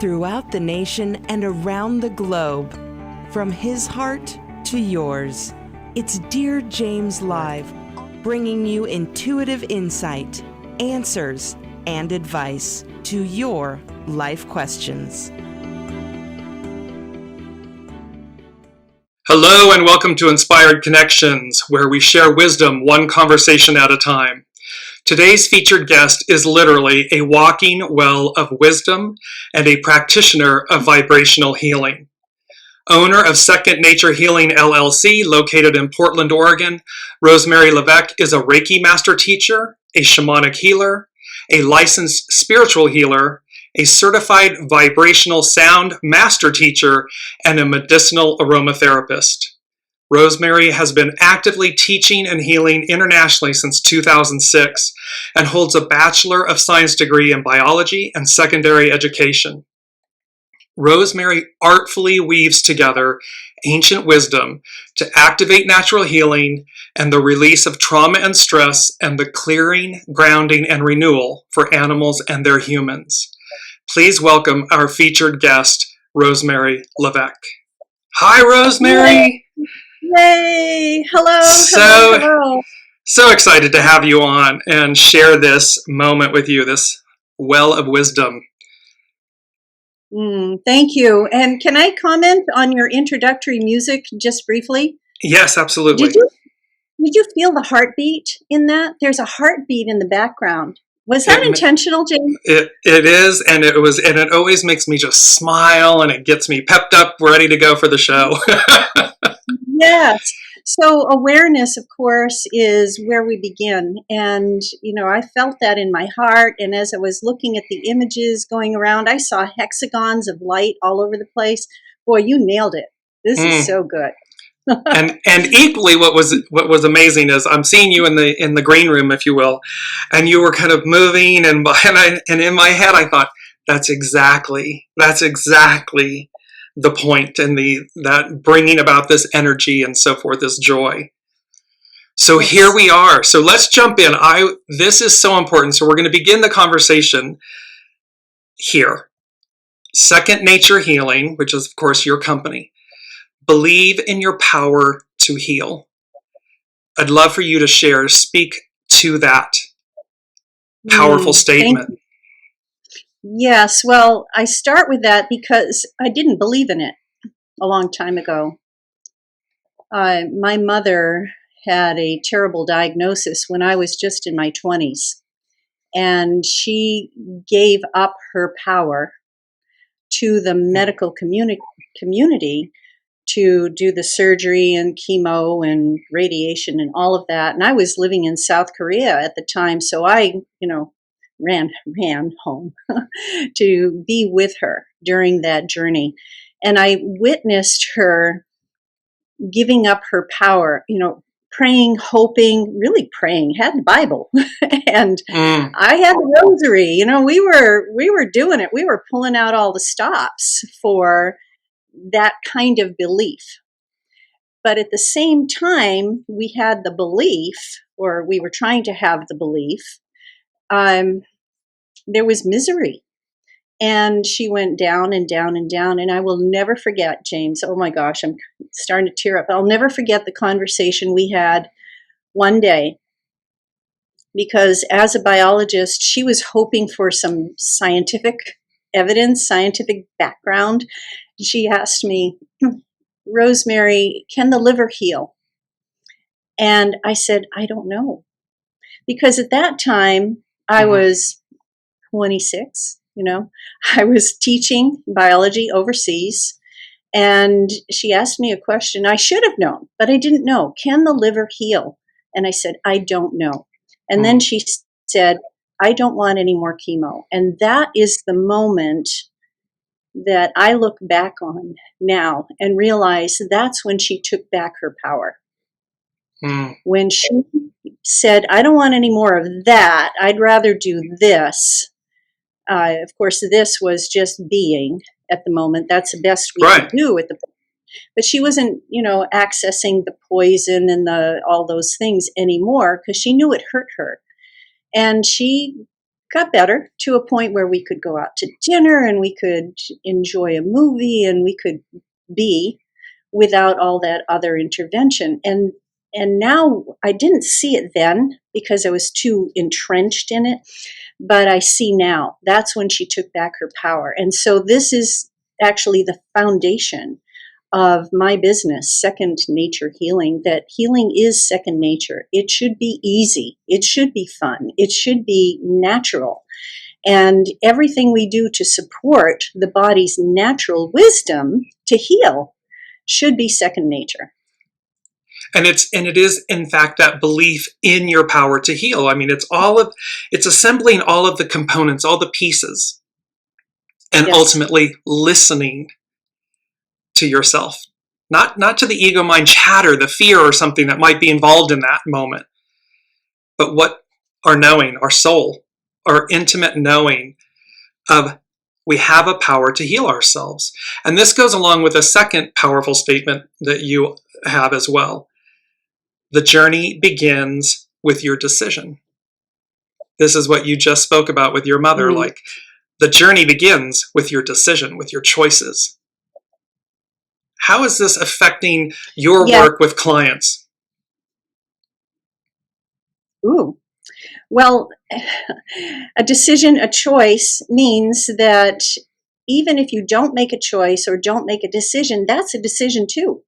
throughout the nation and around the globe. From his heart to yours, it's Dearjames Live, bringing you intuitive insight, answers, and advice to your life questions. Hello and welcome to Inspired Connections, where we share wisdom one conversation at a time. Today's featured guest is literally a walking well of wisdom and a practitioner of vibrational healing. Owner of Second Nature Healing LLC, located in Portland, Oregon, Rosemary Levesque is a Reiki master teacher, a shamanic healer, a licensed spiritual healer, a certified vibrational sound master teacher, and a medicinal aromatherapist. Rosemary has been actively teaching and healing internationally since 2006 and holds a Bachelor of Science degree in biology and secondary education. Rosemary artfully weaves together ancient wisdom to activate natural healing and the release of trauma and stress and the clearing, grounding, and renewal for animals and their humans. Please welcome our featured guest, Rosemary Levesque. Hi, Rosemary. Yay! Hello. So excited to have you on and share this moment with you, this well of wisdom. Thank you. And can I comment on your introductory music just briefly? Yes, absolutely. Did you feel the heartbeat in that? There's a heartbeat in the background. Was that intentional, James? It is, and it always makes me just smile, and it gets me pepped up, ready to go for the show. Yes. So awareness, of course, is where we begin. And, I felt that in my heart. And as I was looking at the images going around, I saw hexagons of light all over the place. Boy, you nailed it. This is so good. and equally, what was amazing is I'm seeing you in the green room, if you will, and you were kind of moving, and in my head I thought that's exactly the point, and that bringing about this energy and so forth, this joy. So here we are. So let's jump in. This is so important. So we're going to begin the conversation here. Second Nature Healing, which is of course your company. Believe in your power to heal. I'd love for you to speak to that powerful statement. Yes, well, I start with that because I didn't believe in it a long time ago. My mother had a terrible diagnosis when I was just in my 20s, and she gave up her power to the medical community to do the surgery and chemo and radiation and all of that. And I was living in South Korea at the time, so I, ran home to be with her during that journey. And I witnessed her giving up her power, praying, hoping, really praying, had the Bible. And I had the rosary. We were doing it. We were pulling out all the stops for that kind of belief. But at the same time, we had the belief, or we were trying to have the belief, there was misery. And she went down and down and down. And I will never forget, James. Oh my gosh, I'm starting to tear up. I'll never forget the conversation we had one day. Because as a biologist, she was hoping for some scientific evidence, scientific background. She asked me, Rosemary, can the liver heal? And I said, I don't know. Because at that time, I was 26, I was teaching biology overseas. And she asked me a question I should have known, but I didn't know. Can the liver heal? And I said, I don't know. And then she said, I don't want any more chemo. And that is the moment that I look back on now and realize that's when she took back her power. When she said, I don't want any more of that, I'd rather do this. Of course, this was just being at the moment. That's the best we could do at the point. But she wasn't, accessing the poison and all those things anymore because she knew it hurt her. And she got better to a point where we could go out to dinner and we could enjoy a movie and we could be without all that other intervention. And now I didn't see it then because I was too entrenched in it, but I see now. That's when she took back her power. And so this is actually the foundation of my business, Second Nature Healing, that healing is second nature. It should be easy. It should be fun. It should be natural. And everything we do to support the body's natural wisdom to heal should be second nature. And it is in fact that belief in your power to heal. I mean, it's assembling all of the components, all the pieces, and Yes. ultimately listening to yourself, not to the ego mind chatter, the fear or something that might be involved in that moment, but what our knowing, our soul, our intimate knowing of we have a power to heal ourselves. And this goes along with a second powerful statement that you have as well. The journey begins with your decision. This is what you just spoke about with your mother. Mm-hmm. Like, the journey begins with your decision, with your choices. How is this affecting your work with clients? Ooh. Well, a decision, a choice means that even if you don't make a choice or don't make a decision, that's a decision too.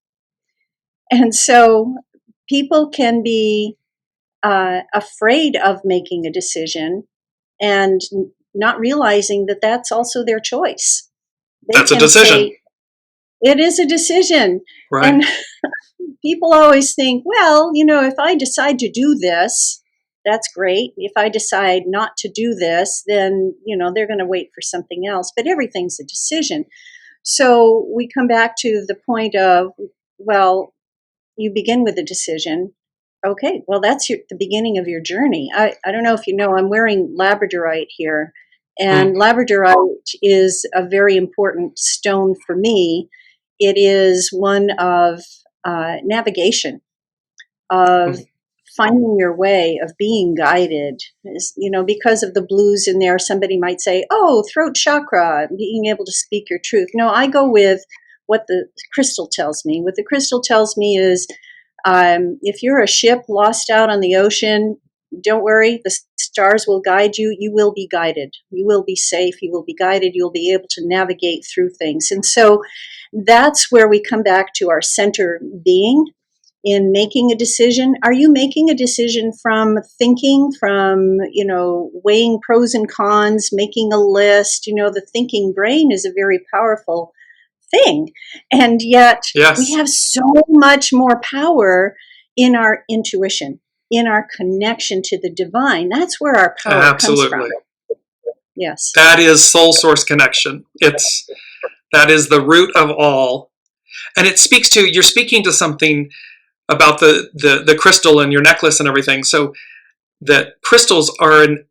And so people can be afraid of making a decision and not realizing that that's also their choice. That's a decision. It is a decision. Right. And people always think, well, if I decide to do this, that's great. If I decide not to do this, then, they're going to wait for something else. But everything's a decision. So we come back to the point of, well, you begin with a decision. Okay, well, that's the beginning of your journey. I don't know if you know, I'm wearing labradorite here. And labradorite is a very important stone for me. It is one of navigation, of finding your way, of being guided. Because of the blues in there, somebody might say, oh, throat chakra, being able to speak your truth. No, I go with what the crystal tells me. What the crystal tells me is, if you're a ship lost out on the ocean, don't worry, the stars will guide you. You will be guided. You will be safe. You will be guided. You'll be able to navigate through things. And so that's where we come back to our center being in making a decision. Are you making a decision from thinking, from, weighing pros and cons, making a list? The thinking brain is a very powerful thing. And yet we have so much more power in our intuition, in our connection to the divine. That's where our power comes from. Yes. That is soul source connection. That is the root of all. And it speaks to, you're speaking to something about the crystal and your necklace and everything. So that crystals are an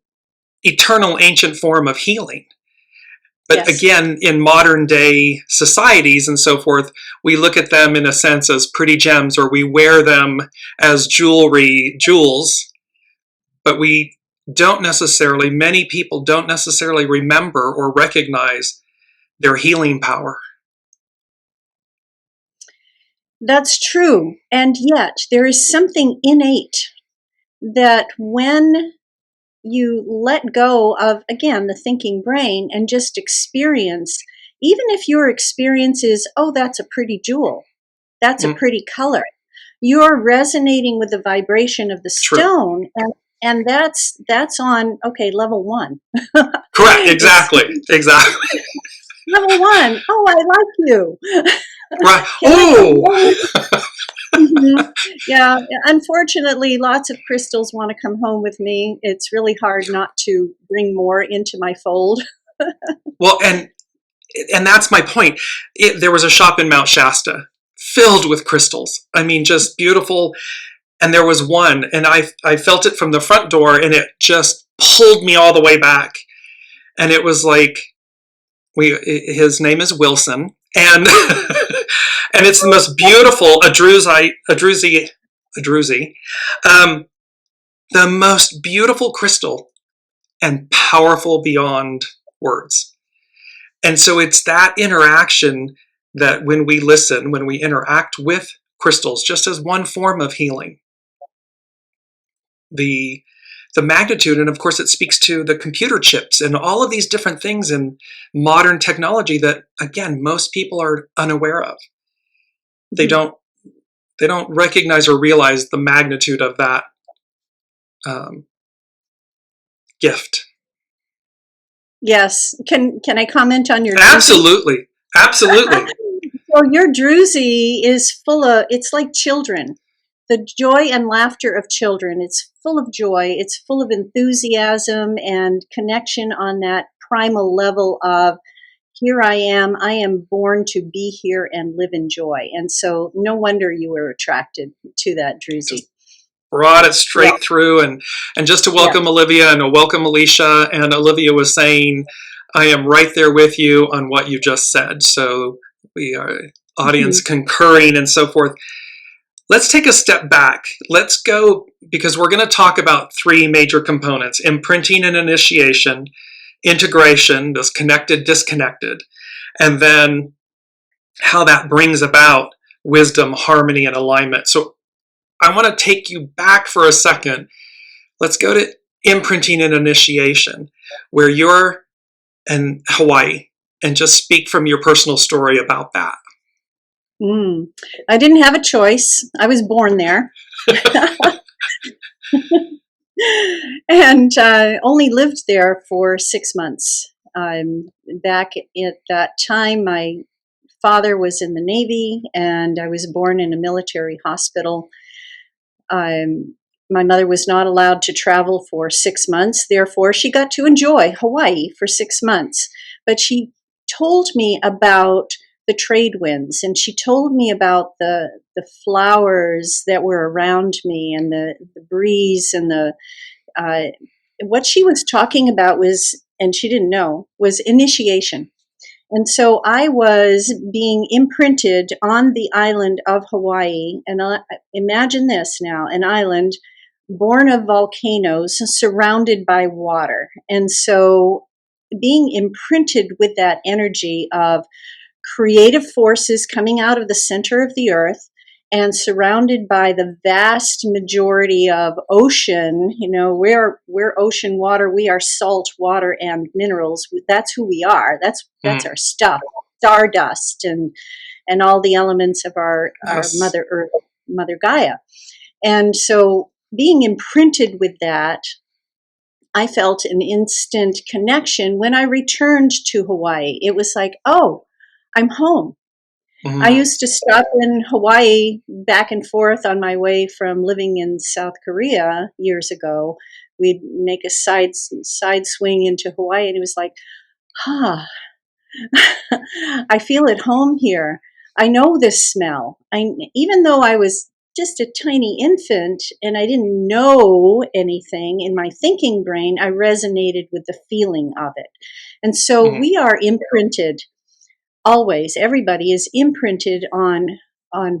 eternal ancient form of healing. But again, in modern day societies and so forth, we look at them in a sense as pretty gems, or we wear them as jewels, but many people don't necessarily remember or recognize their healing power. That's true. And yet there is something innate that when you let go of, again, the thinking brain and just experience, even if your experience is, oh, that's a pretty jewel, that's a pretty color, you're resonating with the vibration of the stone, and that's on, level 1. Correct, exactly. Level 1, oh, I like you. Right. Oh! Mm-hmm. Yeah, unfortunately, lots of crystals want to come home with me. It's really hard not to bring more into my fold. Well, and that's my point. There was a shop in Mount Shasta filled with crystals. I mean, just beautiful. And there was one, and I felt it from the front door, and it just pulled me all the way back. And it was like, his name is Wilson, and and it's the most beautiful adruzi, the most beautiful crystal. and powerful beyond words. And so it's that interaction that when we listen, when we interact with crystals, just as one form of healing, the magnitude, and of course it speaks to the computer chips and all of these different things in modern technology that, again, most people are unaware of. They don't recognize or realize the magnitude of that gift. Yes. Can I comment on your Absolutely. Absolutely. So your druzy is it's like children. The joy and laughter of children. It's full of joy. It's full of enthusiasm and connection on that primal level of, here I am born to be here and live in joy. And so no wonder you were attracted to that druzy. Just brought it straight through. And just to welcome Olivia and welcome Alicia. And Olivia was saying, I am right there with you on what you just said. So we are audience concurring and so forth. Let's take a step back. Let's go, because we're going to talk about three major components: imprinting and initiation, integration, this connected, disconnected, and then how that brings about wisdom, harmony, and alignment. So I want to take you back for a second. Let's go to imprinting and initiation, where you're in Hawaii, and just speak from your personal story about that. I didn't have a choice. I was born there. And only lived there for 6 months. Back at that time, my father was in the Navy, and I was born in a military hospital. My mother was not allowed to travel for 6 months. Therefore, she got to enjoy Hawaii for 6 months. But she told me about the trade winds, and she told me about the flowers that were around me, and the breeze, and what she was talking about was, and she didn't know, was initiation. And so I was being imprinted on the island of Hawaii, and imagine this now, an island born of volcanoes, surrounded by water. And so being imprinted with that energy of creative forces coming out of the center of the earth, and surrounded by the vast majority of ocean. We're ocean water. We are salt water and minerals. That's who we are. That's our stuff. Stardust and all the elements of our Mother Earth, Mother Gaia. And so being imprinted with that, I felt an instant connection when I returned to Hawaii. It was like, oh, I'm home. I used to stop in Hawaii back and forth on my way from living in South Korea years ago. We'd make a side swing into Hawaii, and it was like, I feel at home here. I know this smell. Even though I was just a tiny infant and I didn't know anything in my thinking brain, I resonated with the feeling of it. And so we are imprinted. Always, everybody is imprinted on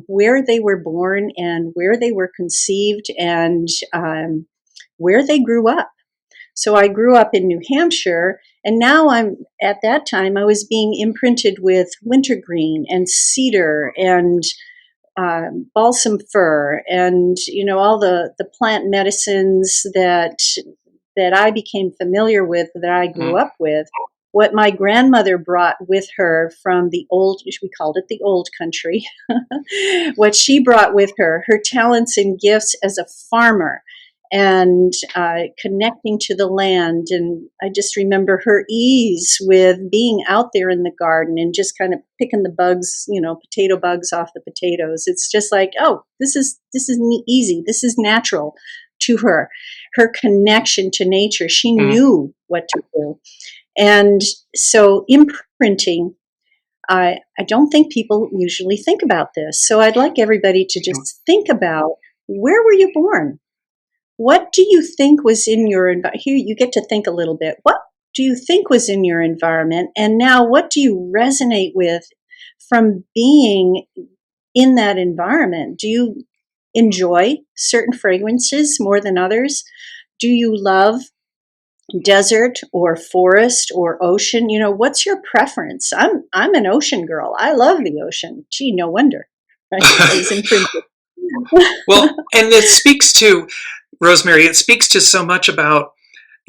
where they were born and where they were conceived and where they grew up. So I grew up in New Hampshire, and now at that time I was being imprinted with wintergreen and cedar and balsam fir and all the plant medicines that I became familiar with, that I grew up with. What my grandmother brought with her from we called it the old country, what she brought with her talents and gifts as a farmer and connecting to the land. And I just remember her ease with being out there in the garden and just kind of picking the bugs, potato bugs off the potatoes. It's just like, oh, this is easy. This is natural to her. Her connection to nature. She knew what to do. And so imprinting, I don't think people usually think about this. So I'd like everybody to just think about, where were you born? What do you think was in your environment? Here, you get to think a little bit. What do you think was in your environment? And now what do you resonate with from being in that environment? Do you enjoy certain fragrances more than others? Do you love desert or forest or ocean. What's your preference? I'm an ocean girl. I love the ocean. Gee, no wonder. Right? I was imprinted. Well, and it speaks to, Rosemary, it speaks to so much about,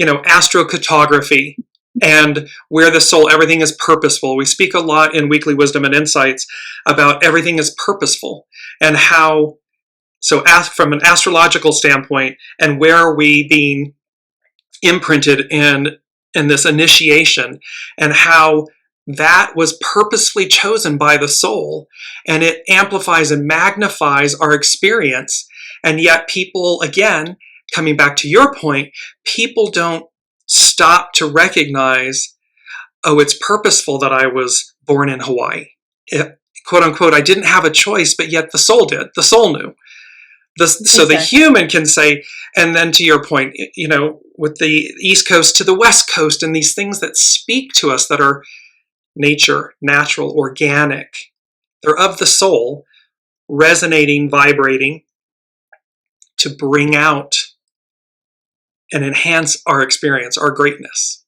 astrocartography and where the soul, everything is purposeful. We speak a lot in Weekly Wisdom and Insights about everything is purposeful and how, so from an astrological standpoint, and where are we being imprinted in this initiation, and how that was purposefully chosen by the soul, and it amplifies and magnifies our experience. And yet people, again, coming back to your point, people don't stop to recognize, oh, it's purposeful that I was born in Hawaii. Quote unquote, I didn't have a choice, but yet the soul did. The soul knew. So the human can say, and then to your point, with the East Coast to the West Coast, and these things that speak to us that are nature, natural, organic, they're of the soul, resonating, vibrating to bring out and enhance our experience, our greatness.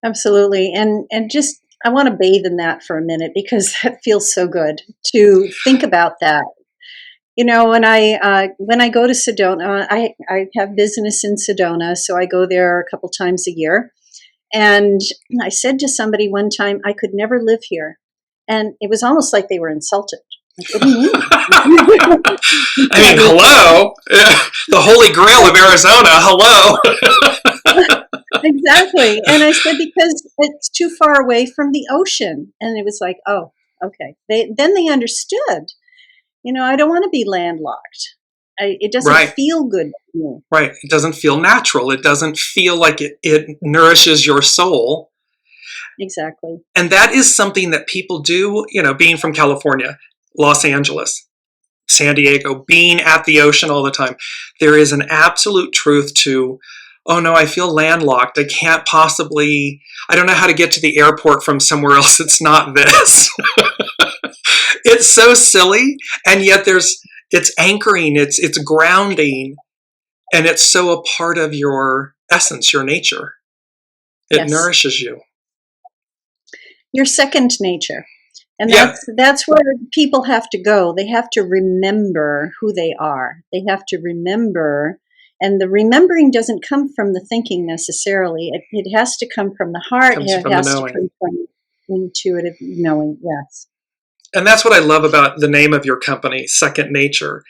Absolutely. And just, I want to bathe in that for a minute, because that feels so good to think about that. When I go to Sedona, I have business in Sedona, so I go there a couple times a year. And I said to somebody one time, I could never live here. And it was almost like they were insulted. Like, what do you mean? I mean, hello? The Holy Grail of Arizona, hello? Exactly. And I said, because it's too far away from the ocean. And it was like, oh, okay. Then they understood. I don't want to be landlocked. It doesn't feel good to me. Right. It doesn't feel natural. It doesn't feel like it nourishes your soul. Exactly. And that is something that people do, being from California, Los Angeles, San Diego, being at the ocean all the time. There is an absolute truth to, oh no, I feel landlocked. I can't possibly, I don't know how to get to the airport from somewhere else. It's not this. It's so silly. And yet it's anchoring, it's grounding, and it's so a part of your essence, your nature. It nourishes you. Your second nature. And Yeah. that's where people have to go. They have to remember who they are. They have to remember, and the remembering doesn't come from the thinking necessarily. It has to come from the heart. It has to come from intuitive knowing. Yes. And that's what I love about the name of your company, Second Nature.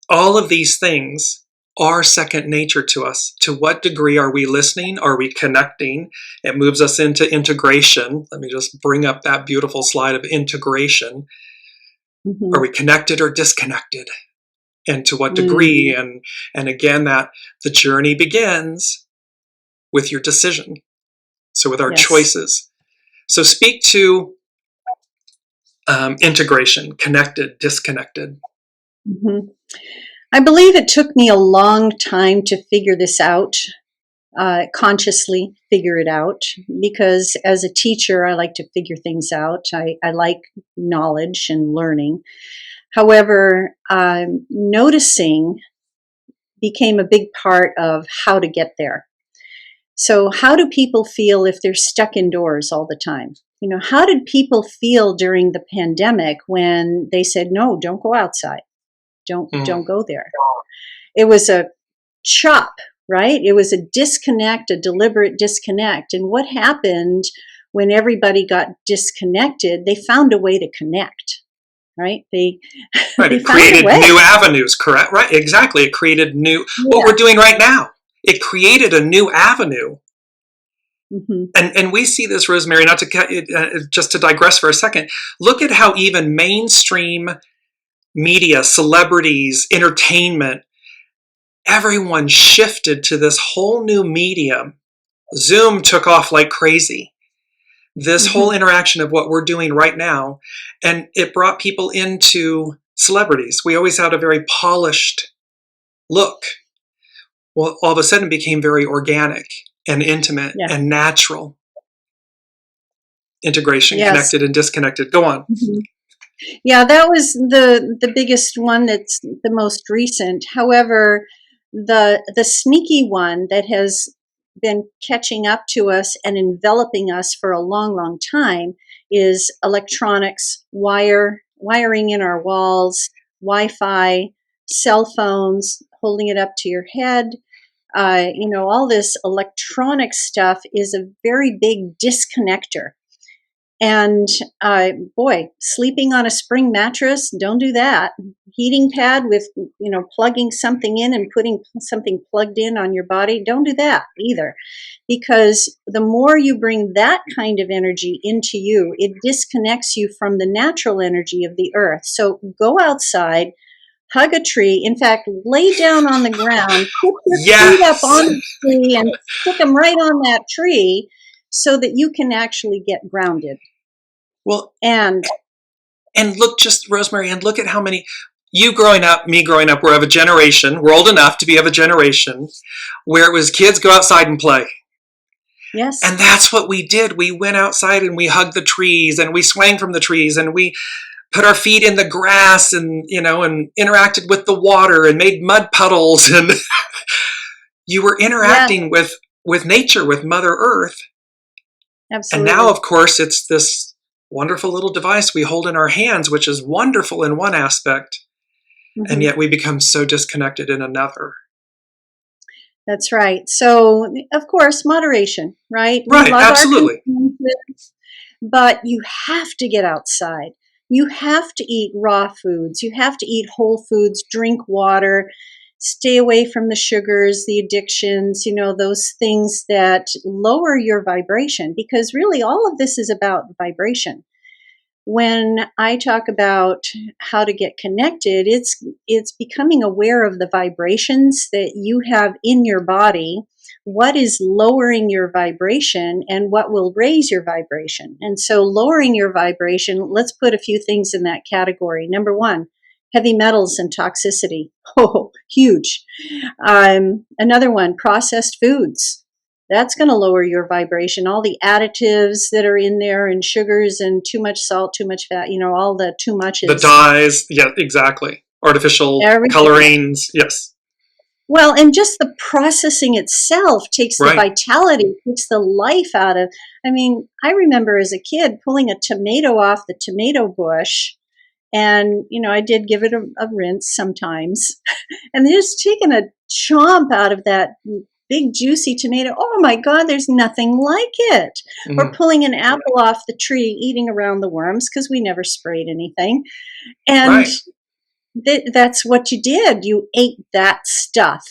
All of these things are second nature to us. To what degree are we listening? Are we connecting? It moves us into integration. Let me just bring up that beautiful slide of integration. Mm-hmm. Are we connected or disconnected? And to what degree? And again, that the journey begins with your decision. So with our choices. So speak to integration, connected, disconnected. Mm-hmm. I believe it took me a long time to figure this out, consciously figure it out, because as a teacher, I like to figure things out. I like knowledge and learning. However, noticing became a big part of how to get there. So how do people feel if they're stuck indoors all the time? How did people feel during the pandemic when they said, no, don't go outside. Don't go there. It was a chop, right? It was a disconnect, a deliberate disconnect. And what happened when everybody got disconnected? They found a way to connect, right? They it created new avenues, correct? Right, exactly. It created what we're doing right now. It created a new avenue. Mm-hmm. And we see this, Rosemary, not to just to digress for a second. Look at how even mainstream media, celebrities, entertainment, everyone shifted to this whole new medium. Zoom took off like crazy. This whole interaction of what we're doing right now, and it brought people into celebrities. We always had a very polished look. Well, all of a sudden it became very organic and intimate and natural. Integration, connected and disconnected. Go on. Mm-hmm. Yeah, that was the biggest one. That's the most recent. However, the sneaky one that has been catching up to us and enveloping us for a long, long time is electronics, wiring in our walls, Wi-Fi, cell phones, holding it up to your head. All this electronic stuff is a very big disconnector. And boy, sleeping on a spring mattress, don't do that. Heating pad with, plugging something in and putting something plugged in on your body, don't do that either. Because the more you bring that kind of energy into you, it disconnects you from the natural energy of the earth. So go outside, hug a tree. In fact, lay down on the ground, put your feet up on the tree and stick them right on that tree so that you can actually get grounded. Well, and look, just Rosemary, and look at how many, you growing up, me growing up, we're old enough to be of a generation where it was kids go outside and play. Yes. And that's what we did. We went outside and we hugged the trees and we swang from the trees and we put our feet in the grass and, and interacted with the water and made mud puddles. And you were interacting with nature, with Mother Earth. Absolutely. And now, of course, it's this wonderful little device we hold in our hands, which is wonderful in one aspect, and yet we become so disconnected in another. That's right. So, of course, moderation, right? Right, absolutely. But you have to get outside. You have to eat raw foods. You have to eat whole foods, drink water, stay away from the sugars, the addictions, those things that lower your vibration, because really all of this is about vibration. When I talk about how to get connected, it's becoming aware of the vibrations that you have in your body, what is lowering your vibration and what will raise your vibration. And so lowering your vibration, let's put a few things in that category. Number one, heavy metals and toxicity. Oh, huge. Another one, processed foods. That's going to lower your vibration. All the additives that are in there and sugars and too much salt, too much fat, all the too muches. The dyes, yeah, exactly. Artificial colorings, yes. Well, and just the processing itself takes the vitality, takes the life out of. I remember as a kid pulling a tomato off the tomato bush. And, I did give it a rinse sometimes. And just taking a chomp out of that big juicy tomato. Oh my God, there's nothing like it. Mm-hmm. Or pulling an apple off the tree, eating around the worms because we never sprayed anything. And that's what you did. You ate that stuff.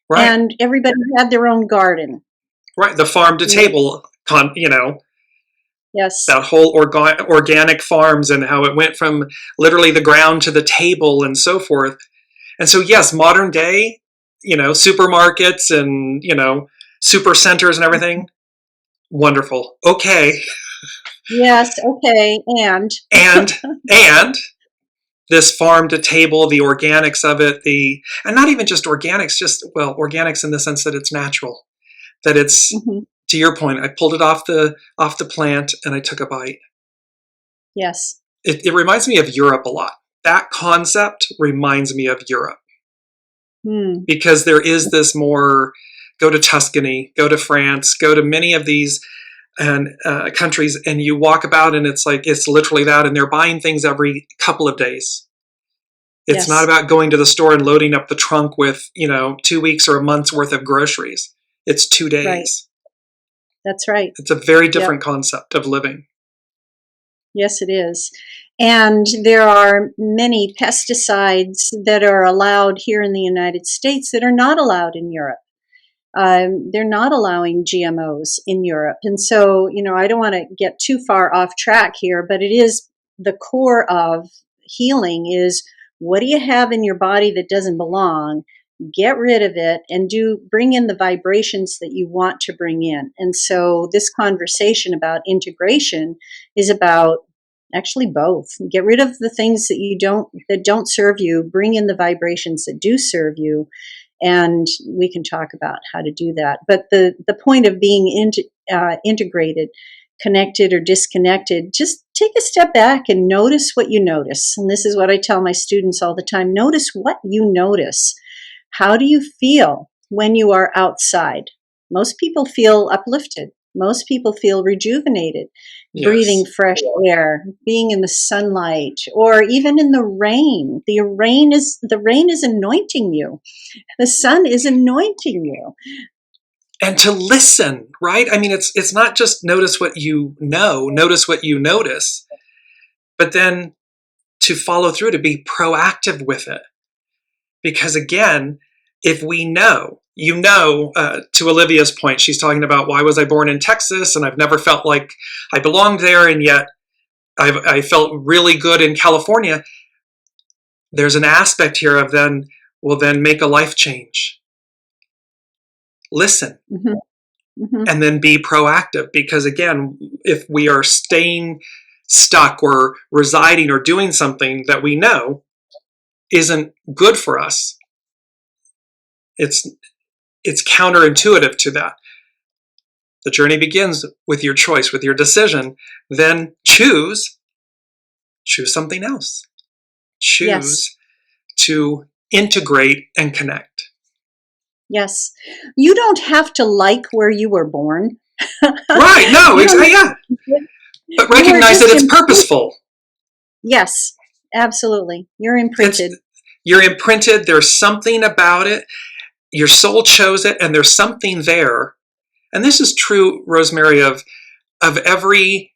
Right. And everybody had their own garden. Right. The farm to table, Yes. That whole organic farms and how it went from literally the ground to the table and so forth. And so, yes, modern day, supermarkets and, super centers and everything. Wonderful. Okay. Yes. Okay. And this farm to table, the organics of it, and not even just organics, organics in the sense that it's natural, that it's, to your point, I pulled it off the plant and I took a bite. Yes. It reminds me of Europe a lot. That concept reminds me of Europe. Because there is this more, go to Tuscany, go to France, go to many of these countries, and you walk about and it's literally that, and they're buying things every couple of days. It's not about going to the store and loading up the trunk with, 2 weeks or a month's worth of groceries. It's 2 days. Right. That's right. It's a very different concept of living. Yes, it is. And there are many pesticides that are allowed here in the United States that are not allowed in Europe. They're not allowing GMOs in Europe. And so, I don't want to get too far off track here, but it is the core of healing is, what do you have in your body that doesn't belong? Get rid of it and bring in the vibrations that you want to bring in. And so this conversation about integration is about actually both. Get rid of the things that don't serve you, bring in the vibrations that do serve you. And we can talk about how to do that. But the point of being integrated, connected or disconnected, just take a step back and notice what you notice. And this is what I tell my students all the time. Notice what you notice. How do you feel when you are outside? Most people feel uplifted. Most people feel rejuvenated, breathing Yes. fresh air, being in the sunlight, or even in the rain. The rain is anointing you. The sun is anointing you. And to listen, right? I mean, it's not just notice what you know, notice what you notice, but then to follow through, to be proactive with it. Because again, if we know, to Olivia's point, she's talking about, why was I born in Texas and I've never felt like I belonged there, and yet I felt really good in California. There's an aspect here of then make a life change. Listen. Mm-hmm. Mm-hmm. And then be proactive. Because again, if we are staying stuck or residing or doing something that we know isn't good for us, it's counterintuitive to that. The journey begins with your choice, with your decision. Then choose something else. Choose to integrate and connect. Yes. You don't have to like where you were born. Right. No, exactly. Yeah. But recognize that it's purposeful. Yes, absolutely. You're imprinted. You're imprinted. There's something about it. Your soul chose it, and there's something there. And this is true, Rosemary, of every,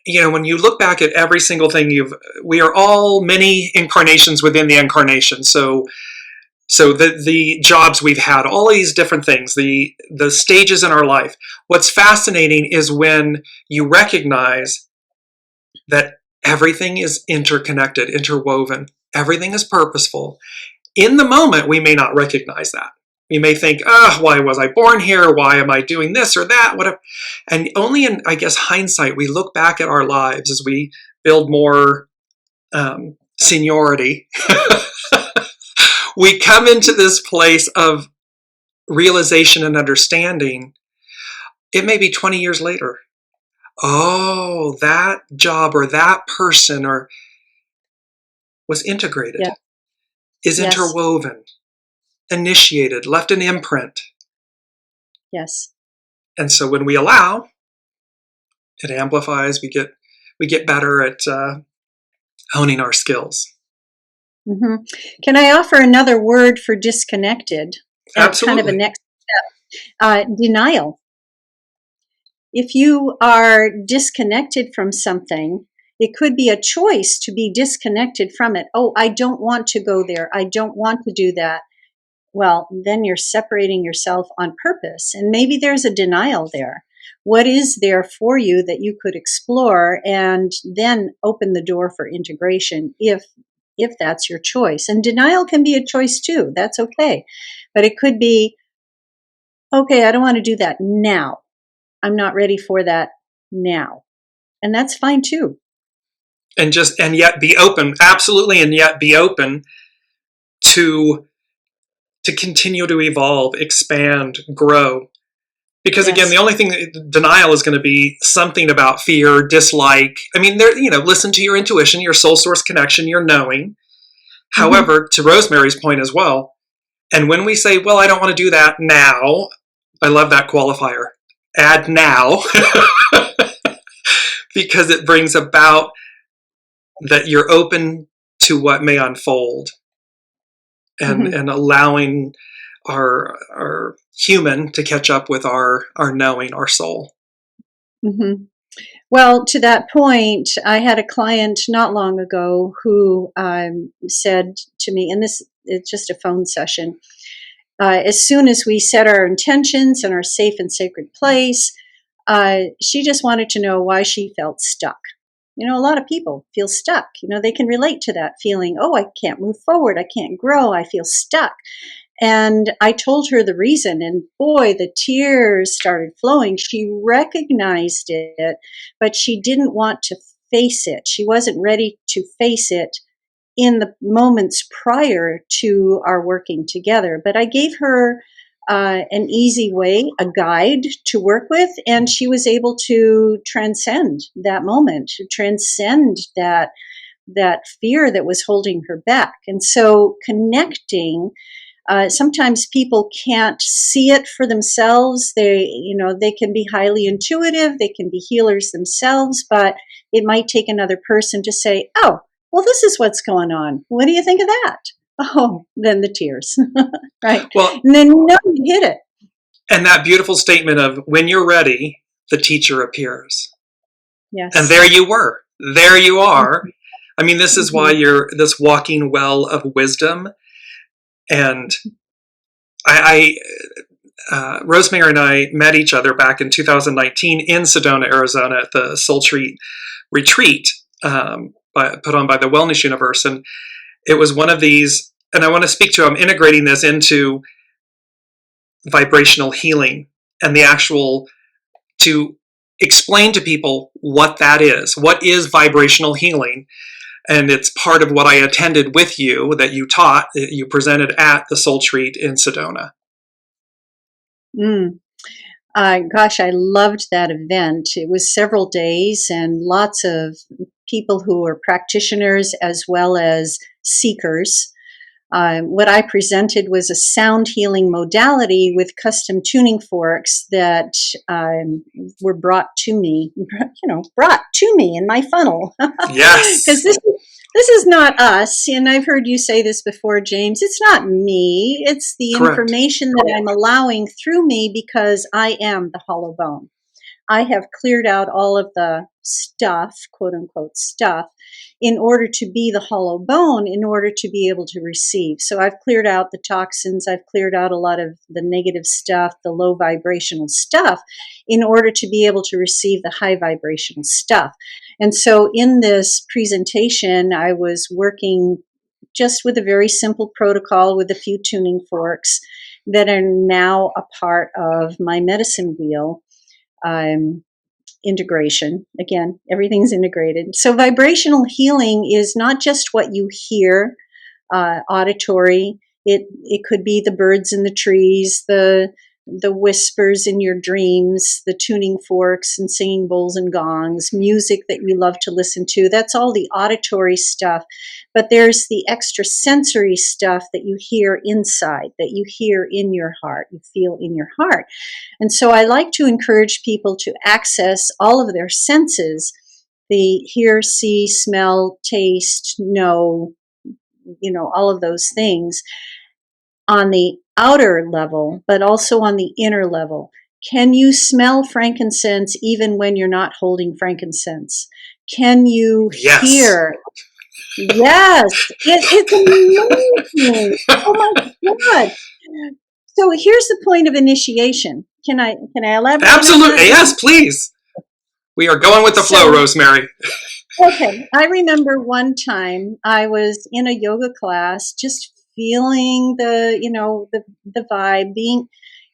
when you look back at every single thing we are all many incarnations within the incarnation. So the jobs we've had, all these different things, the stages in our life. What's fascinating is when you recognize that everything is interconnected, interwoven. Everything is purposeful. In the moment, we may not recognize that. We may think, why was I born here? Why am I doing this or that? Whatever. And only in, I guess, hindsight, we look back at our lives as we build more seniority. We come into this place of realization and understanding. It may be 20 years later. Oh, that job or that person was integrated, is interwoven, initiated, left an imprint. Yes. And so when we allow, it amplifies. We get better at honing our skills. Mm-hmm. Can I offer another word for disconnected? Absolutely. Kind of a next step. Denial. If you are disconnected from something, it could be a choice to be disconnected from it. Oh, I don't want to go there. I don't want to do that. Well, then you're separating yourself on purpose. And maybe there's a denial there. What is there for you that you could explore and then open the door for integration if that's your choice? And denial can be a choice too. That's okay. But it could be, okay, I don't want to do that now. I'm not ready for that now. And that's fine too. And yet be open, absolutely, and yet be open to continue to evolve, expand, grow. Because again, the only thing, denial is going to be something about fear, dislike. I mean, listen to your intuition, your soul source connection, your knowing. Mm-hmm. However, to Rosemary's point as well, and when we say, well, I don't want to do that now, I love that qualifier. Add now. Because it brings about that you're open to what may unfold, and allowing our human to catch up with our knowing, our soul. Mm-hmm. Well, to that point, I had a client not long ago who said to me, and this is just a phone session, as soon as we set our intentions in our safe and sacred place, she just wanted to know why she felt stuck. A lot of people feel stuck. They can relate to that feeling. Oh, I can't move forward. I can't grow. I feel stuck. And I told her the reason, and boy, the tears started flowing. She recognized it, but she didn't want to face it. She wasn't ready to face it in the moments prior to our working together. But I gave her an easy way, a guide to work with, and she was able to transcend that moment, to transcend that fear that was holding her back. And so connecting Sometimes people can't see it for themselves. They can be highly intuitive, they can be healers themselves, but it might take another person to say, oh, well, this is what's going on. What do you think of that? Oh, then the tears, right? Well, And then you hit it. and that beautiful statement of when you're ready, the teacher appears. Yes. And there you were. There you are. I mean, this is why you're this walking well of wisdom. And Rosemary and I met each other back in 2019 in Sedona, Arizona, at the Soul Treat retreat put on by the Wellness Universe. And it was one of these, and I want to speak to, I'm integrating this into vibrational healing and the actual, to explain to people what that is. What is vibrational healing? And it's part of what I attended with you, that you taught, that you presented at the Soul Treat in Sedona. Gosh, I loved that event. It was several days and lots of people who were practitioners as well as seekers. What I presented was a sound healing modality with custom tuning forks that were brought to me in my funnel. Yes. Because this is not us, and I've heard you say this before, James. It's not me. It's the Correct. information that I'm allowing through me because I am the hollow bone. I have cleared out all of the stuff, quote unquote stuff, in order to be the hollow bone, in order to be able to receive. So I've cleared out the toxins, I've cleared out a lot of the negative stuff, the low vibrational stuff, in order to be able to receive the high vibrational stuff. And so in this presentation, I was working just with a very simple protocol with a few tuning forks that are now a part of my medicine wheel. Integration. Again, everything's integrated. So vibrational healing is not just what you hear, auditory. It could be the birds in the trees, the whispers in your dreams, the tuning forks and singing bowls and gongs, music that you love to listen to. That's all the auditory stuff. But there's the extrasensory stuff that you hear inside, that you hear in your heart, you feel in your heart. And so I like to encourage people to access all of their senses, the hear, see, smell, taste, know, all of those things on the outer level, but also on the inner level. Can you smell frankincense even when you're not holding frankincense? Can you hear? Yes, it's amazing. Oh my God. So here's the point of initiation. Can I elaborate? Absolutely. Yes, please. We are going with the flow, Rosemary. Okay. I remember one time I was in a yoga class, just feeling the vibe,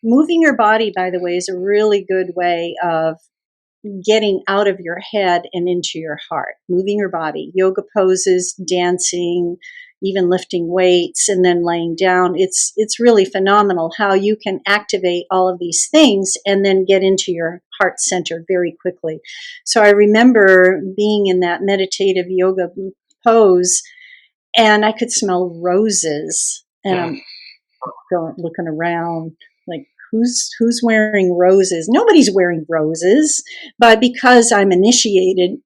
moving your body, by the way, is a really good way of getting out of your head and into your heart, moving your body, yoga poses, dancing, even lifting weights and then laying down. It's really phenomenal how you can activate all of these things and then get into your heart center very quickly. So I remember being in that meditative yoga pose and I could smell roses, and I'm looking around like, who's wearing roses? Nobody's wearing roses, but because I'm initiated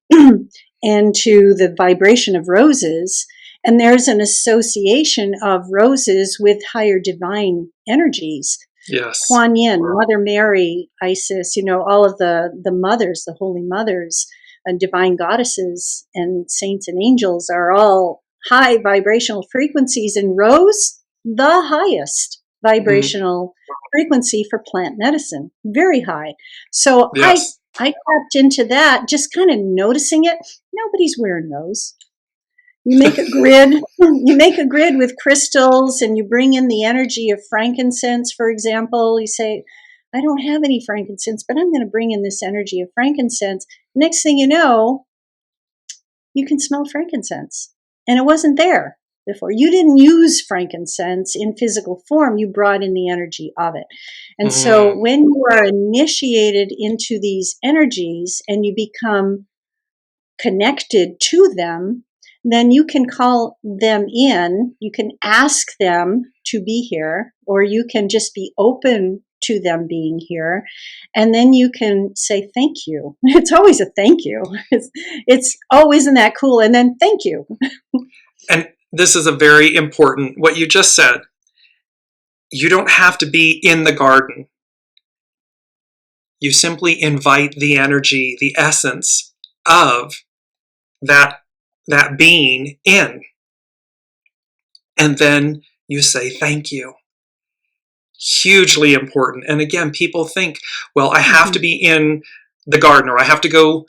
into the vibration of roses, and there's an association of roses with higher divine energies. Yes. Kuan Yin, Mother Mary, Isis, all of the mothers, the holy mothers, and divine goddesses and saints and angels are all high vibrational frequencies, and rose, the highest vibrational frequency for plant medicine, very high. So yes. I tapped into that, just kind of noticing it. Nobody's wearing those. You make a grid. You make a grid with crystals, and you bring in the energy of frankincense, for example. You say, I don't have any frankincense, but I'm going to bring in this energy of frankincense. Next thing you know, you can smell frankincense. And it wasn't there before. You didn't use frankincense in physical form. You brought in the energy of it. And so when you are initiated into these energies and you become connected to them, then you can call them in. You can ask them to be here, or you can just be open to them being here. And then you can say, thank you. It's always a thank you. It's oh, isn't that cool? And then thank you. And this is a very important, what you just said. You don't have to be in the garden. You simply invite the energy, the essence of that being in. And then you say thank you. Hugely important. And again, people think, well, I have to be in the garden, or I have to go,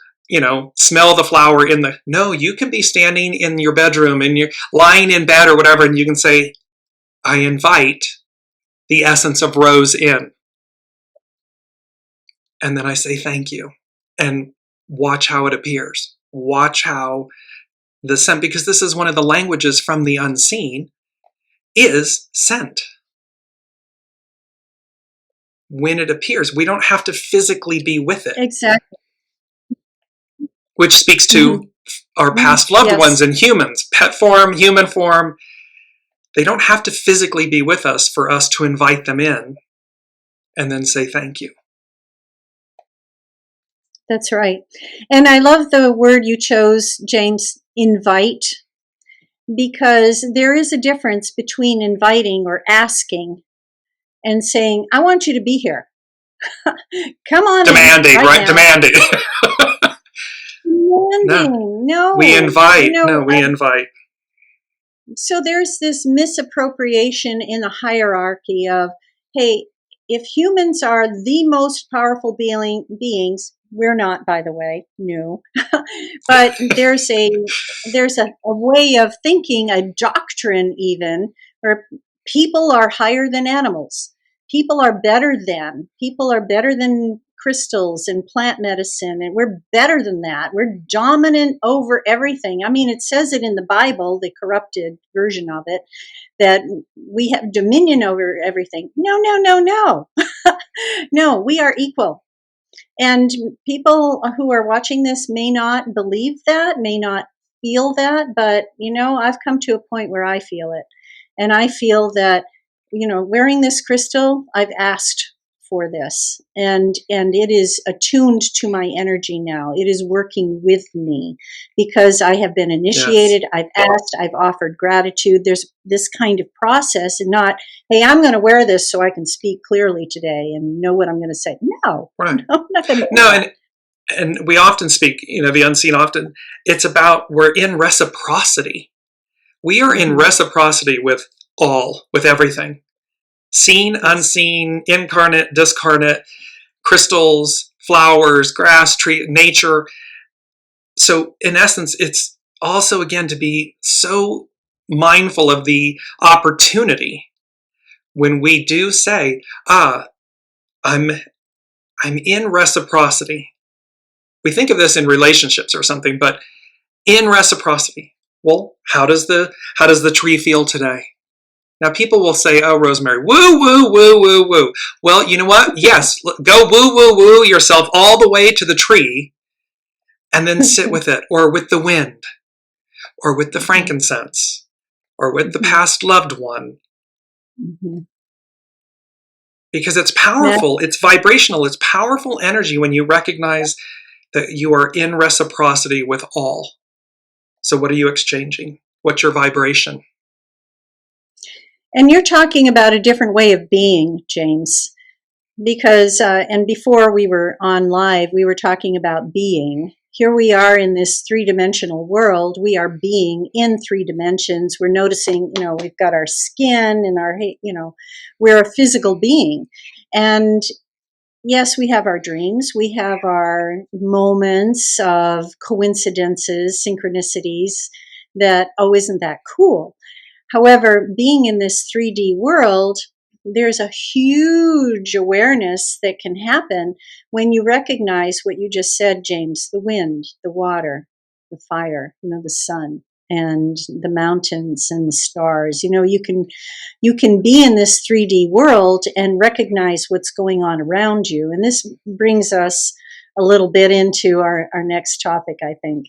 smell the flower in the... No, you can be standing in your bedroom and you're lying in bed or whatever, and you can say, I invite the essence of Rose in. And then I say thank you. And watch how it appears. Watch how the scent, because this is one of the languages from the unseen, is scent. When it appears, we don't have to physically be with it. Exactly. Which speaks to our past loved ones and humans, pet form, human form. They don't have to physically be with us for us to invite them in and then say thank you. That's right. And I love the word you chose, James, invite, because there is a difference between inviting or asking and saying, I want you to be here. Come on. Demanding, right? Demanding. Demanding. No. We invite. We invite. So there's this misappropriation in the hierarchy of, hey, if humans are the most powerful beings, we're not, by the way, no. But there's a way of thinking, a doctrine even, where people are higher than animals. People are better than crystals and plant medicine, and we're better than that. We're dominant over everything. I mean, it says it in the Bible, the corrupted version of it, that we have dominion over everything. No. No, we are equal. And people who are watching this may not believe that, may not feel that, but, I've come to a point where I feel it. And I feel that, wearing this crystal, I've asked for this, and it is attuned to my energy now. It is working with me because I have been initiated. Yes. I've asked, I've offered gratitude. There's this kind of process, and not, hey, I'm going to wear this so I can speak clearly today and know what I'm going to say. No, right. No, I'm not going to. No, and we often speak, the unseen often, it's about, we're in reciprocity. We are in reciprocity with everything. Seen, unseen, incarnate, discarnate, crystals, flowers, grass, tree, nature. So in essence, it's also, again, to be so mindful of the opportunity when we do say, I'm in reciprocity. We think of this in relationships or something, but in reciprocity. Well, how does the tree feel today? Now, people will say, oh, Rosemary, woo, woo, woo, woo, woo. Well, you know what? Yes, go woo, woo, woo yourself all the way to the tree and then sit with it, or with the wind, or with the frankincense, or with the past loved one. Because it's powerful, it's vibrational, it's powerful energy when you recognize that you are in reciprocity with all. So what are you exchanging? What's your vibration? And you're talking about a different way of being, James, because, and before we were on live, we were talking about being. Here we are in this three-dimensional world. We are being in 3 dimensions. We're noticing, we've got our skin and our, we're a physical being. And yes, we have our dreams. We have our moments of coincidences, synchronicities that, oh, isn't that cool? However, being in this 3D world, there's a huge awareness that can happen when you recognize what you just said, James, the wind, the water, the fire, the sun, and the mountains and the stars. You can be in this 3D world and recognize what's going on around you. And this brings us a little bit into our next topic, I think.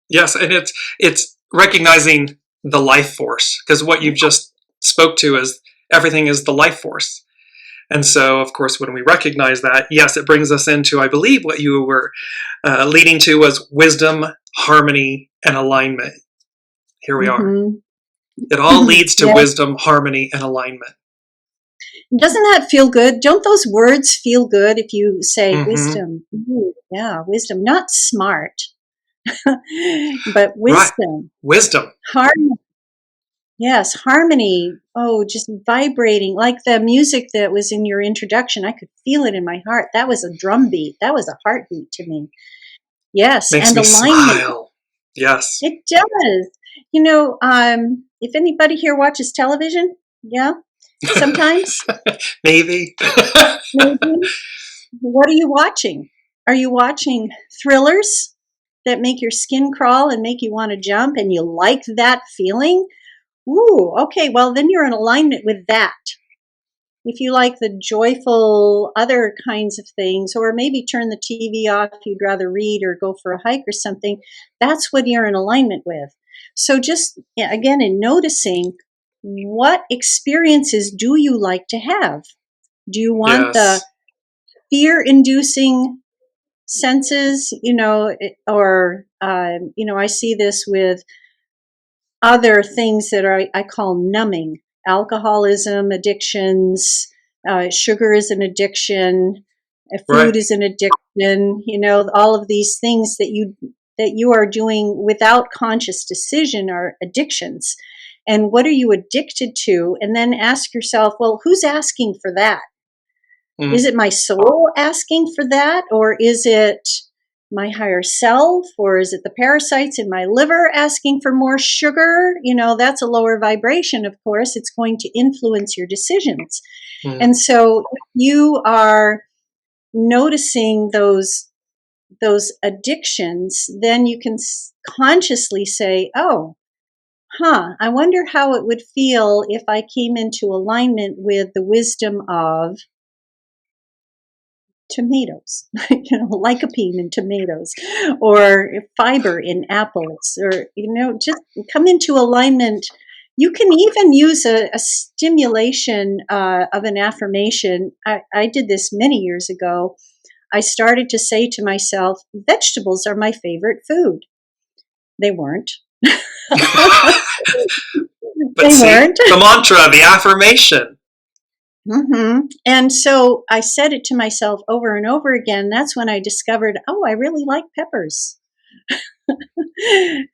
Yes, and it's recognizing the life force, because what you've just spoke to is everything is the life force. And so, of course, when we recognize that, yes, it brings us into, I believe, what you were leading to was wisdom, harmony, and alignment. Here we are. It all leads to wisdom, harmony, and alignment. Doesn't that feel good? Don't those words feel good if you say wisdom? Ooh, yeah, wisdom, not smart, but wisdom. Right. Wisdom. Harmony. Yes, harmony. Oh, just vibrating like the music that was in your introduction. I could feel it in my heart. That was a drum beat. That was a heartbeat to me. Yes, Makes and me alignment. smile. Yes. It does. You know, if anybody here watches television, yeah, sometimes. Maybe. Maybe. What are you watching? Are you watching thrillers that make your skin crawl and make you want to jump and you like that feeling? Ooh, okay, well, then you're in alignment with that. If you like the joyful other kinds of things, or maybe turn the TV off, you'd rather read or go for a hike or something, that's what you're in alignment with. So just, again, in noticing, what experiences do you like to have? Do you want the fear-inducing senses, or, I see this with other things that I call numbing. Alcoholism, addictions, sugar is an addiction, food is an addiction, all of these things that you are doing without conscious decision are addictions. And what are you addicted to? And then ask yourself, well, who's asking for that? Is it my soul asking for that? Or is it my higher self? Or is it the parasites in my liver asking for more sugar? That's a lower vibration, of course. It's going to influence your decisions. And so if you are noticing those addictions, then you can consciously say, oh, I wonder how it would feel if I came into alignment with the wisdom of tomatoes, lycopene in tomatoes, or fiber in apples, or, just come into alignment. You can even use a stimulation of an affirmation. I did this many years ago. I started to say to myself, vegetables are my favorite food. They weren't. But see, the mantra, the affirmation. And so I said it to myself over and over again. That's when I discovered, oh, I really like peppers. You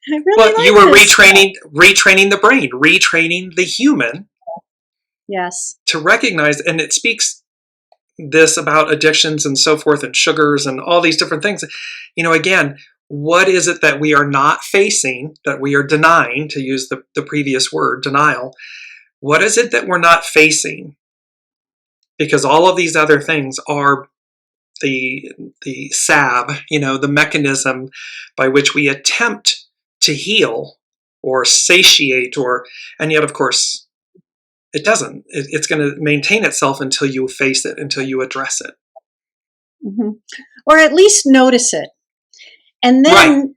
were retraining the brain, retraining the human. Yes. To recognize, and it speaks this about addictions and so forth, and sugars and all these different things. Again, what is it that we are not facing, that we are denying, to use the previous word, denial? What is it that we're not facing? Because all of these other things are the salve, the mechanism by which we attempt to heal or satiate, and yet, of course, it doesn't. It's going to maintain itself until you face it, until you address it. Or at least notice it. And then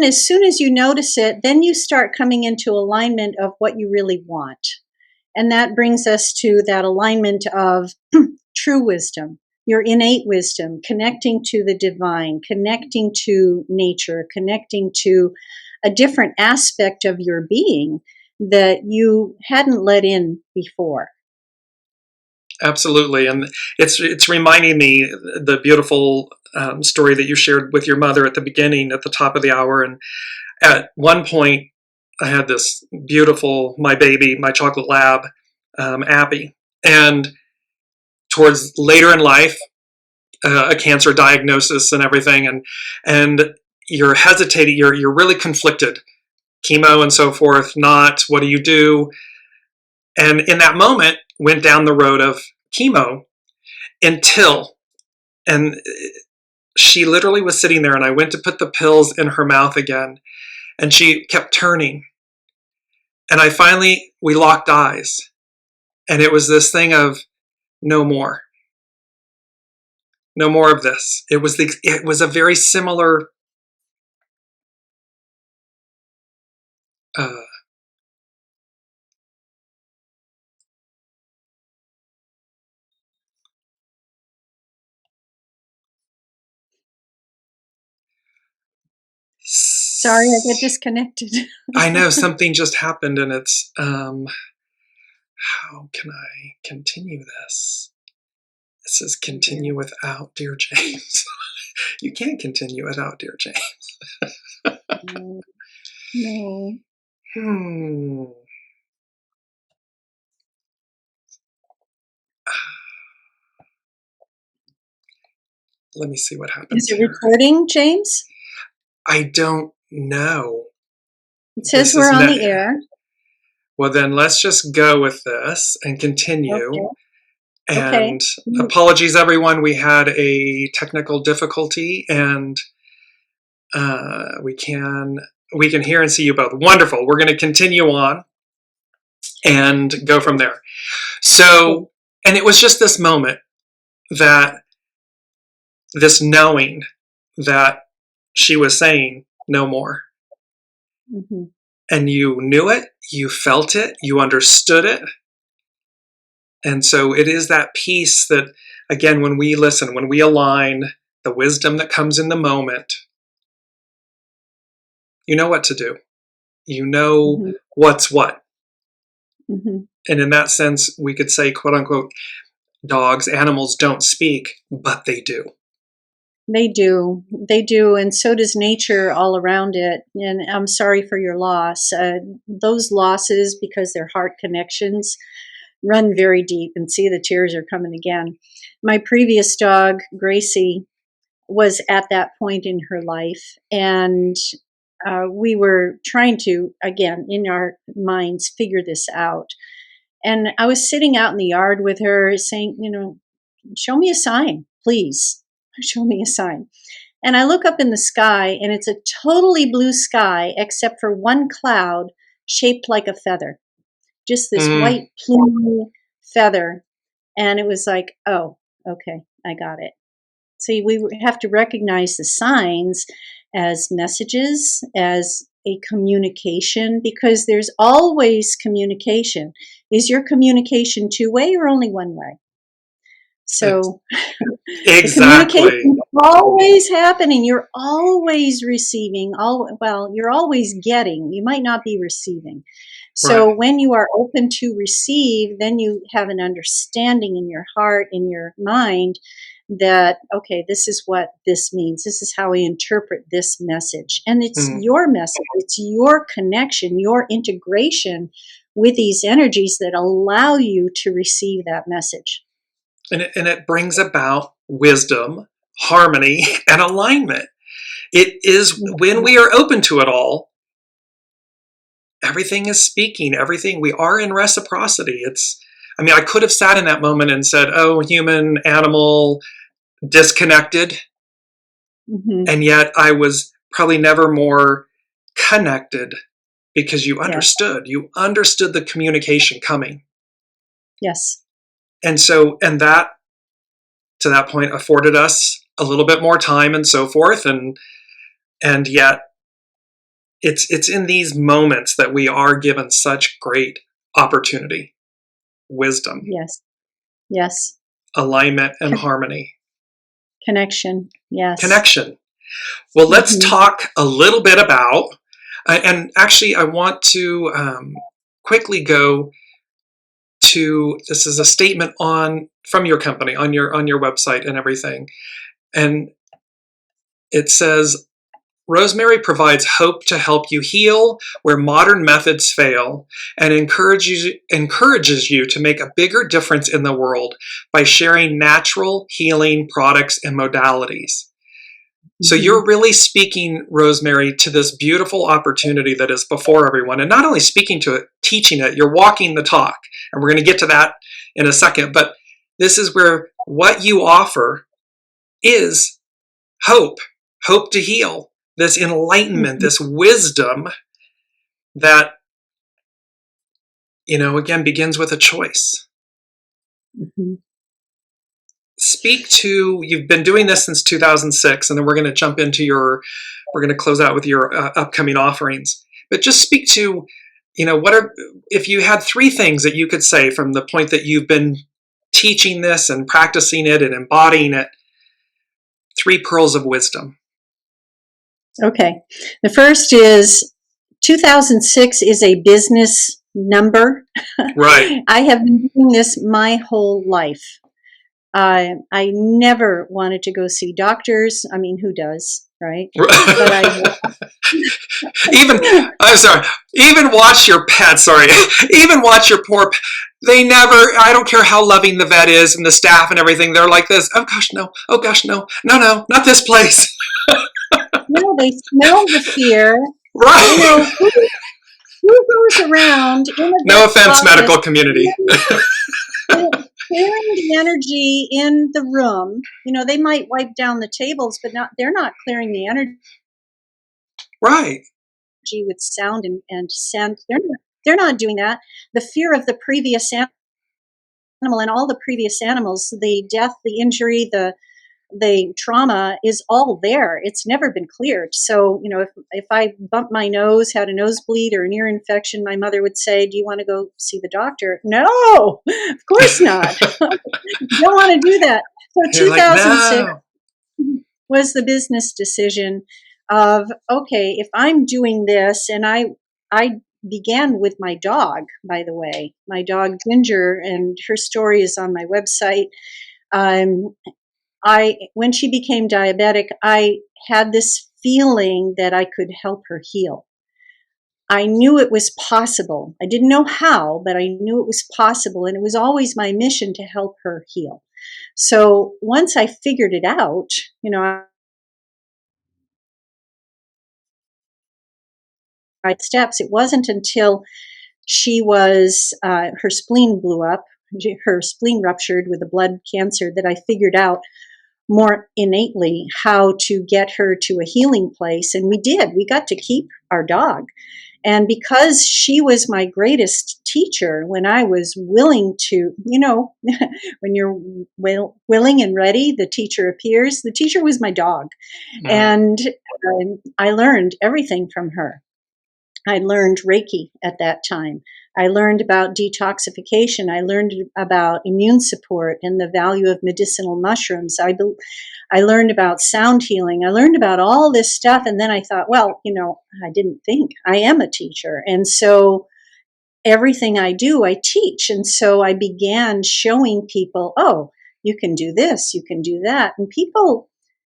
as soon as you notice it, then you start coming into alignment of what you really want. And that brings us to that alignment of true wisdom, your innate wisdom, connecting to the divine, connecting to nature, connecting to a different aspect of your being that you hadn't let in before. Absolutely. And it's reminding me the beautiful story that you shared with your mother at the beginning, at the top of the hour. And at one point, I had this beautiful, my baby, my chocolate lab, Abby. And towards later in life, a cancer diagnosis and everything, and you're hesitating, you're really conflicted. Chemo and so forth, not, what do you do? And in that moment, went down the road of chemo and she literally was sitting there, and I went to put the pills in her mouth again, and she kept turning. And we locked eyes. And it was this thing of, no more. No more of this. It was a very similar Sorry, I get disconnected. I know something just happened, and it's how can I continue this? It says continue without Dearjames. You can't continue without Dearjames. No. Let me see what happens. Is it recording, James? I don't know. It says we're on the air. Well, then let's just go with this and continue. Okay. And apologies, everyone. We had a technical difficulty, and we can hear and see you both. Wonderful. We're going to continue on and go from there. So, and it was just this moment, that this knowing that she was saying no more. Mm-hmm. And you knew it, you felt it, you understood it. And so it is that piece that, again, when we listen, when we align the wisdom that comes in the moment, you know what to do. You know what's what. And in that sense, we could say, quote unquote, dogs, animals don't speak, but they do. They do. They do. And so does nature all around it. And I'm sorry for your loss. Those losses, because they're heart connections, run very deep. And see, the tears are coming again. My previous dog, Gracie, was at that point in her life. And we were trying to, again, in our minds, figure this out. And I was sitting out in the yard with her saying, show me a sign, please. Show me a sign. And I look up in the sky, and it's a totally blue sky except for one cloud shaped like a feather. Just this white plume feather. And it was like, oh, okay, I got it. See, we have to recognize the signs as messages, as a communication, because there's always communication. Is your communication two-way or only one way? So exactly. The communication is always happening. You're always receiving. You're always getting. You might not be receiving. So when you are open to receive, then you have an understanding in your heart, in your mind, that, okay, this is what this means. This is how we interpret this message. And it's your message. It's your connection, your integration with these energies that allow you to receive that message. And it brings about wisdom, harmony, and alignment. It is when we are open to it all, everything is speaking, everything. We are in reciprocity. I could have sat in that moment and said, oh, human, animal, disconnected. And yet I was probably never more connected, because you understood. You understood the communication coming. Yes. And that, to that point, afforded us a little bit more time and so forth. And yet it's in these moments that we are given such great opportunity, wisdom. Yes. Yes. Alignment and harmony. Connection. Yes. Connection. Well, let's talk a little bit about, and actually I want to quickly go to, this is a statement from your company on your website and everything. And it says, Rosemary provides hope to help you heal where modern methods fail, and encourages you to make a bigger difference in the world by sharing natural healing products and modalities. So you're really speaking, Rosemary, to this beautiful opportunity that is before everyone. And not only speaking to it, teaching it, you're walking the talk. And we're going to get to that in a second. But this is where what you offer is hope to heal, this enlightenment, this wisdom that, again, begins with a choice. Speak to, you've been doing this since 2006, and then we're going to jump into we're going to close out with your upcoming offerings. But just speak to, if you had 3 things that you could say from the point that you've been teaching this and practicing it and embodying it, 3 pearls of wisdom. Okay. The first is 2006 is a business number. Right. I have been doing this my whole life. I never wanted to go see doctors. I mean, who does, right? But even watch your pet, even watch your poor pet. They never, I don't care how loving the vet is and the staff and everything, they're like this, oh gosh, no, no, not this place. No, they smell the fear. Right. Who goes around in a no offense, medical community. Clearing the energy in the room. They might wipe down the tables, but they're not clearing the energy. Right. With sound and scent. They're not doing that. The fear of the previous animal and all the previous animals, the death, the injury, the trauma is all there. It's never been cleared. So, if I bumped my nose, had a nosebleed or an ear infection, my mother would say, do you want to go see the doctor? No, of course not. Don't want to do that. So 2006 was the business decision of, okay, if I'm doing this, and I began with my dog, by the way, my dog Ginger, and her story is on my website. When she became diabetic, I had this feeling that I could help her heal. I knew it was possible. I didn't know how, but I knew it was possible. And it was always my mission to help her heal. So once I figured it out, steps, it wasn't until she was, her spleen blew up, her spleen ruptured with a blood cancer, that I figured out more innately how to get her to a healing place. And we did. We got to keep our dog. And because she was my greatest teacher, when I was willing to, when you're willing and ready, the teacher appears. The teacher was my dog. Mm-hmm. And I learned everything from her. I learned Reiki at that time. I learned about detoxification. I learned about immune support and the value of medicinal mushrooms. I learned about sound healing. I learned about all this stuff. And then I thought, well, I didn't think. I am a teacher. And so everything I do, I teach. And so I began showing people, oh, you can do this, you can do that. And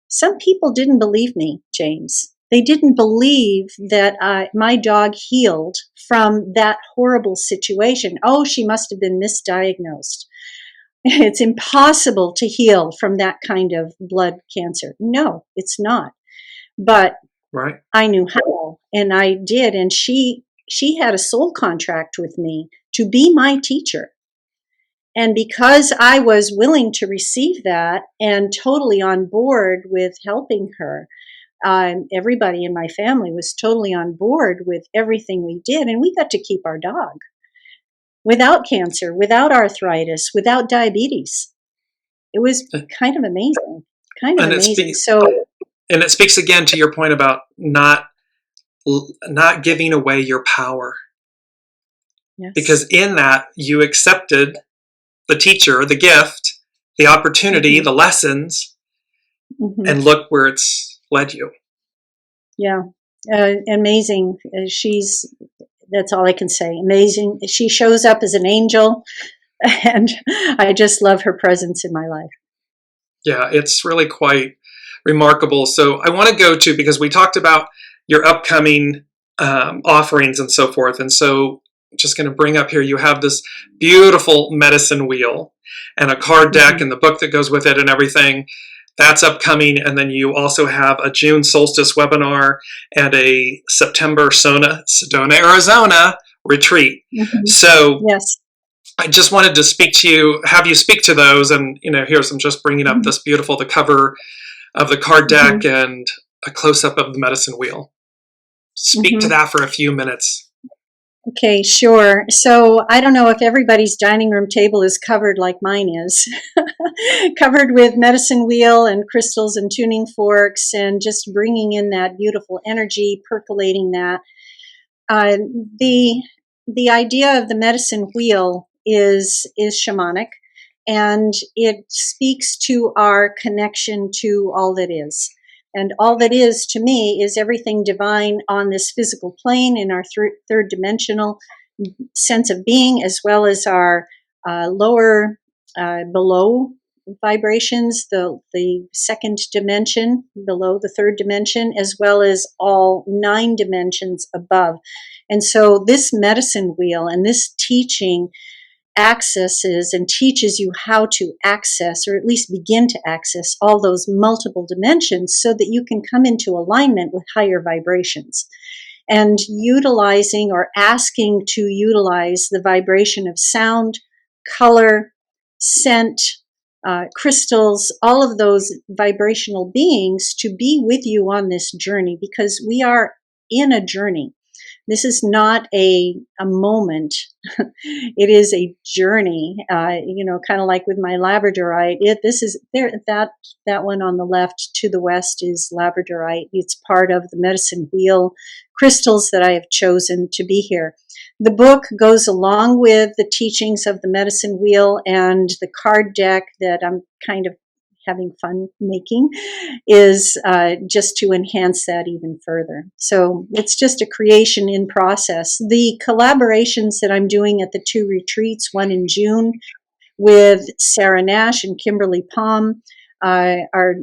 some people didn't believe me, James. They didn't believe that my dog healed from that horrible situation. Oh, she must have been misdiagnosed. It's impossible to heal from that kind of blood cancer. No, it's not. But right. I knew how, and I did. And she had a soul contract with me to be my teacher. And because I was willing to receive that and totally on board with helping her, everybody in my family was totally on board with everything we did, and we got to keep our dog without cancer, without arthritis, without diabetes. It was kind of amazing. And it speaks again to your point about not giving away your power. Yes. Because in that you accepted the teacher, the gift, the opportunity, the lessons, and look where it's led you. Yeah, amazing. That's all I can say. Amazing. She shows up as an angel, and I just love her presence in my life. Yeah, it's really quite remarkable. So I want to go to, because we talked about your upcoming offerings and so forth. And so I'm just going to bring up here, you have this beautiful medicine wheel and a card deck and the book that goes with it and everything. That's upcoming. And then you also have a June Solstice webinar and a September Sedona, Arizona retreat. So yes. I just wanted to have you speak to those. And, here's, I'm just bringing up this beautiful, the cover of the card deck and a close-up of the medicine wheel. Speak to that for a few minutes. Okay, sure. So I don't know if everybody's dining room table is covered like mine is, covered with medicine wheel and crystals and tuning forks and just bringing in that beautiful energy, percolating that. uh, the the idea of the medicine wheel is shamanic, and it speaks to our connection to all that is. And all that is, to me, is everything divine on this physical plane in our third dimensional sense of being, as well as our lower below vibrations, the second dimension below the third dimension, as well as all 9 dimensions above. And so this medicine wheel and this teaching accesses and teaches you how to access, or at least begin to access, all those multiple dimensions so that you can come into alignment with higher vibrations. And utilizing or asking to utilize the vibration of sound, color, scent, crystals, all of those vibrational beings to be with you on this journey, because we are in a journey. This is not a moment. It is a journey. Kind of like with my labradorite. That one on the left to the west is labradorite. It's part of the medicine wheel crystals that I have chosen to be here. The book goes along with the teachings of the medicine wheel, and the card deck that I'm kind of having fun making is just to enhance that even further. So it's just a creation in process. The collaborations that I'm doing at the 2 retreats, one in June with Sarah Nash and Kimberly Palm, are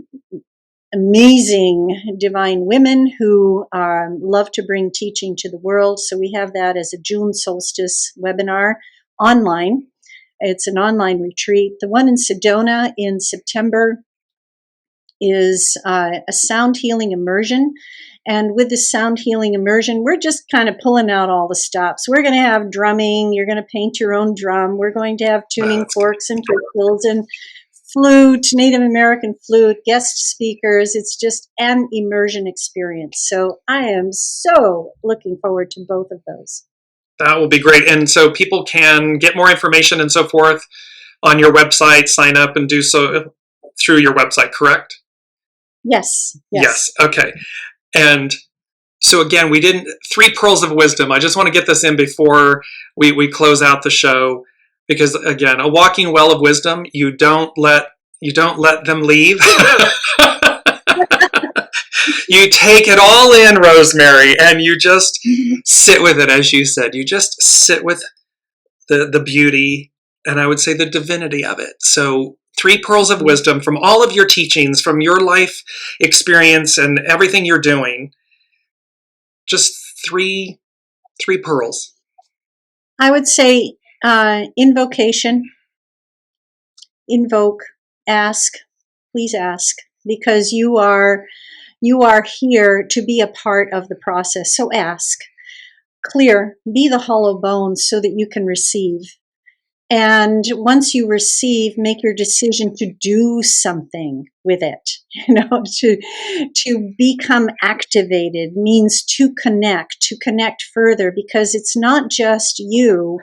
amazing divine women who love to bring teaching to the world. So we have that as a June Solstice webinar online. It's an online retreat. The one in Sedona in September is a sound healing immersion. And with the sound healing immersion, we're just kind of pulling out all the stops. We're going to have drumming. You're going to paint your own drum. We're going to have tuning forks and crystals and flute, Native American flute, guest speakers. It's just an immersion experience. So I am so looking forward to both of those. That will be great. And so people can get more information and so forth on your website, sign up and do so through your website, correct? Yes. Yes. Okay. And so again, we didn't, 3 pearls of wisdom. I just want to get this in before we close out the show, because again, a walking well of wisdom, you don't let them leave. You take it all in, Rosemary, and you just sit with it, as you said. You just sit with the beauty, and I would say the divinity of it. So 3 pearls of wisdom from all of your teachings, from your life experience and everything you're doing. Just three pearls. I would say invocation, invoke, ask, please ask, because you are here to be a part of the process. So ask, clear, be the hollow bones so that you can receive. And once you receive, make your decision to do something with it. To become activated means to connect further, because it's not just you.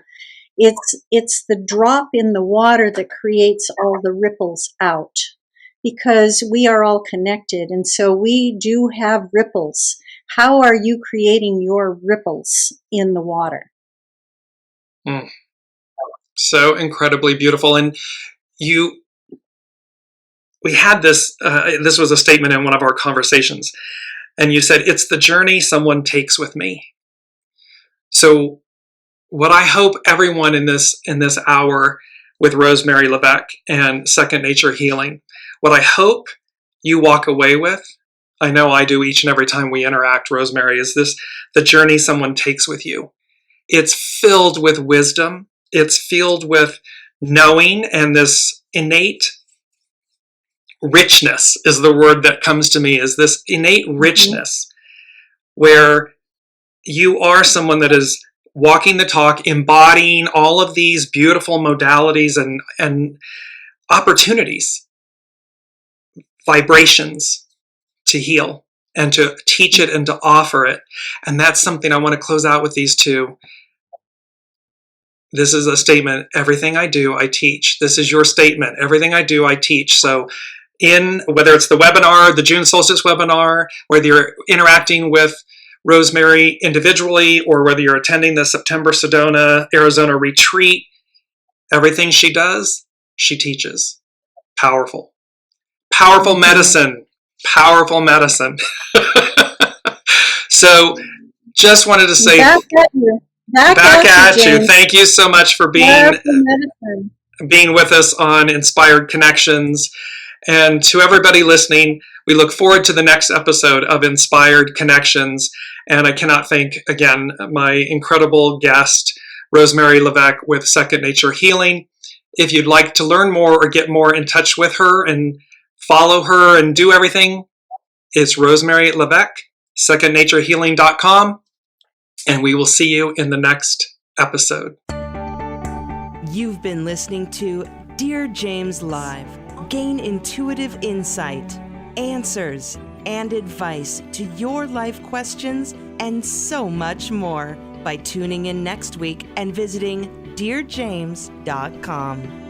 It's the drop in the water that creates all the ripples out, because we are all connected. And so we do have ripples. How are you creating your ripples in the water? So incredibly beautiful. And we had this, this was a statement in one of our conversations, and you said, it's the journey someone takes with me. So what I hope everyone in this hour with Rosemary Levesque and Second Nature Healing, what I hope you walk away with, I know I do each and every time we interact, Rosemary, is the journey someone takes with you. It's filled with wisdom. It's filled with knowing, and this innate richness is the word that comes to me, is this innate richness where you are someone that is walking the talk, embodying all of these beautiful modalities and opportunities, vibrations to heal and to teach it and to offer it. And that's something I want to close out with these 2. This is a statement. Everything I do, I teach. This is your statement. Everything I do, I teach. So whether it's the webinar, the June Solstice webinar, whether you're interacting with Rosemary individually, or whether you're attending the September Sedona, Arizona retreat, everything she does, she teaches. Powerful. Powerful medicine. Powerful medicine. So just wanted to say back at you. Back at you. James. Thank you so much for being with us on Inspired Connections. And to everybody listening, we look forward to the next episode of Inspired Connections. And I cannot thank, again, my incredible guest, Rosemary Levesque with Second Nature Healing. If you'd like to learn more or get more in touch with her and follow her and do everything, it's Rosemary Levesque, secondnaturehealing.com. And we will see you in the next episode. You've been listening to Dearjames Live. Gain intuitive insight, answers, and advice to your life questions and so much more by tuning in next week and visiting Dearjames.com.